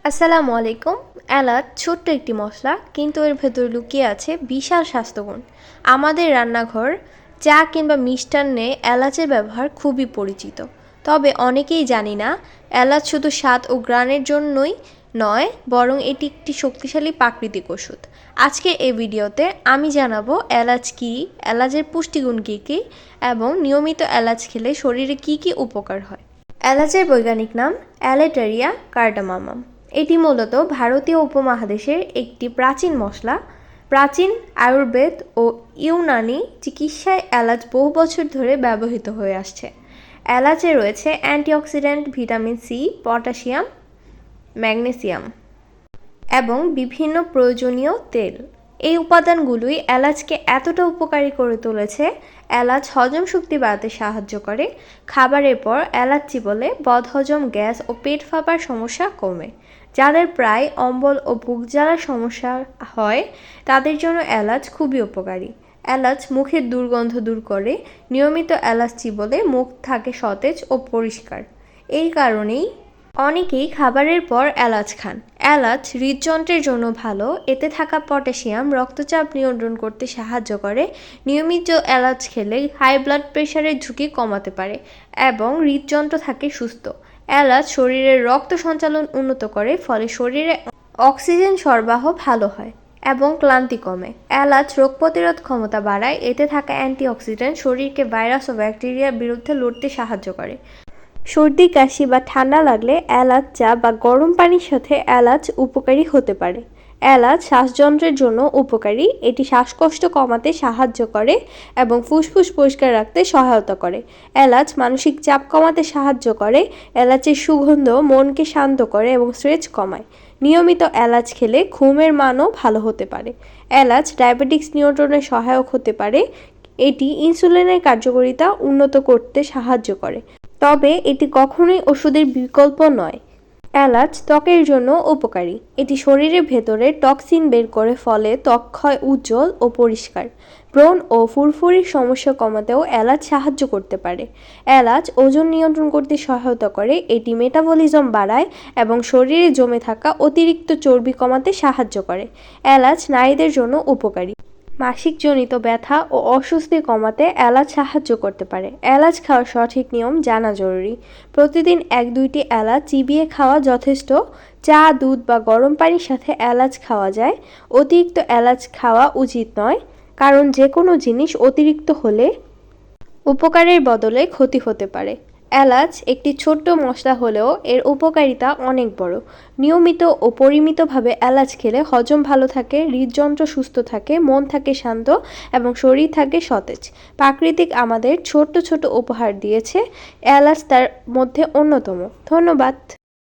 আসসালামু আলাইকুম। এলাচ ছোট্ট একটি মশলা, কিন্তু এর ভেতরে লুকিয়ে আছে বিশাল স্বাস্থ্যগুণ। আমাদের রান্নাঘর, চা কিংবা মিষ্টান্নে এলাচের ব্যবহার খুবই পরিচিত। তবে অনেকেই জানি না এলাচ শুধু স্বাদ ও ঘ্রাণের জন্যই নয়, বরং এটি একটি শক্তিশালী প্রাকৃতিক ওষুধ। আজকে এই ভিডিওতে আমি জানাবো এলাচ কী, এলাচের পুষ্টিগুণ কী কী, এবং নিয়মিত এলাচ খেলে শরীরে কী কী উপকার হয়। এলাচের বৈজ্ঞানিক নাম অ্যালেটেরিয়া কার্ডামামাম। এটি মূলত ভারতীয় উপমহাদেশের একটি প্রাচীন মশলা। প্রাচীন আয়ুর্বেদ ও ইউনানি চিকিৎসায় এলাচ বহু বছর ধরে ব্যবহৃত হয়ে আসছে। এলাচে রয়েছে antioxidant, vitamin C, potassium, magnesium এবং বিভিন্ন প্রয়োজনীয় তেল। এই উপাদানগুলোই এলাচকে এতটা উপকারী করে তুলেছে। এলাচ হজম শক্তি বাড়াতে সাহায্য করে। খাবারের পর এলাচ চিবোলে বদহজম, গ্যাস ও পেট ফাঁপার সমস্যা কমে। যাদের প্রায় অম্বল ও বুক জ্বালার সমস্যা হয় তাদের জন্য এলাচ খুবই উপকারী। এলাচ মুখের দুর্গন্ধ দূর করে। নিয়মিত এলাচ চিবোলে মুখ থাকে সতেজ ও পরিষ্কার। এই কারণেই অনেকেই খাবারের পর এলাচ খান। এলাচ হৃদযন্ত্রের জন্য ভালো। এতে থাকা পটাশিয়াম রক্তচাপ নিয়ন্ত্রণ করতে সাহায্য করে। নিয়মিত এলাচ খেলে হাই ব্লাড প্রেশারের ঝুঁকি কমাতে পারে এবং হৃদযন্ত্র থাকে সুস্থ। এলাচ শরীরের রক্ত সঞ্চালন উন্নত করে, ফলে শরীরে অক্সিজেন সরবরাহ ভালো হয় এবং ক্লান্তি কমে। এলাচ রোগ প্রতিরোধ ক্ষমতা বাড়ায়। এতে থাকা অ্যান্টিঅক্সিডেন্ট শরীরকে ভাইরাস ও ব্যাকটেরিয়ার বিরুদ্ধে লড়তে সাহায্য করে। সর্দি, কাশি বা ঠান্ডা লাগলে এলাচ চা বা গরম পানির সাথে এলাচ উপকারী হতে পারে। এলাচ শ্বাসযন্ত্রের জন্য উপকারী। এটি শ্বাসকষ্ট কমাতে সাহায্য করে এবং ফুসফুস পরিষ্কার রাখতে সহায়তা করে। এলাচ মানসিক চাপ কমাতে সাহায্য করে। এলাচের সুগন্ধ মনকে শান্ত করে এবং স্ট্রেস কমায়। নিয়মিত এলাচ খেলে ঘুমের মানও ভালো হতে পারে। এলাচ ডায়াবেটিস নিয়ন্ত্রণে সহায়ক হতে পারে। এটি ইনসুলিনের কার্যকারিতা উন্নত করতে সাহায্য করে। তবে এটি কখনোই ওষুধের বিকল্প নয়। এলাচ ত্বকের জন্য উপকারী। এটি শরীরের ভেতরে টক্সিন বের করে, ফলে ত্বক হয় উজ্জ্বল ও পরিষ্কার। ব্রণ ও ফুরফুরির সমস্যা কমাতেও এলাচ সাহায্য করতে পারে। এলাচ ওজন নিয়ন্ত্রণ করতে সহায়তা করে। এটি মেটাবলিজম বাড়ায় এবং শরীরে জমে থাকা অতিরিক্ত চর্বি কমাতে সাহায্য করে। এলাচ নারীদের জন্য উপকারী। মাসিকজনিত ব্যথা ও অস্বস্তি কমাতে এলাচ সাহায্য করতে পারে। এলাচ খাওয়ার সঠিক নিয়ম জানা জরুরি। প্রতিদিন 1-2টি এলাচ চিবিয়ে খাওয়া যথেষ্ট। চা, দুধ বা গরম পানির সাথে এলাচ খাওয়া যায়। অতিরিক্ত এলাচ খাওয়া উচিত নয়, কারণ যে কোনো জিনিস অতিরিক্ত হলে উপকারের বদলে ক্ষতি হতে পারে। এলাচ একটি ছোট্ট মশলা হলেও এর উপকারিতা অনেক বড়। নিয়মিত ও পরিমিতভাবে এলাচ খেলে হজম ভালো থাকে, হৃদযন্ত্র সুস্থ থাকে, মন থাকে শান্ত এবং শরীর থাকে সতেজ। প্রাকৃতিক আমাদের ছোট্ট ছোট উপহার দিয়েছে, এলাচ তার মধ্যে অন্যতম। ধন্যবাদ।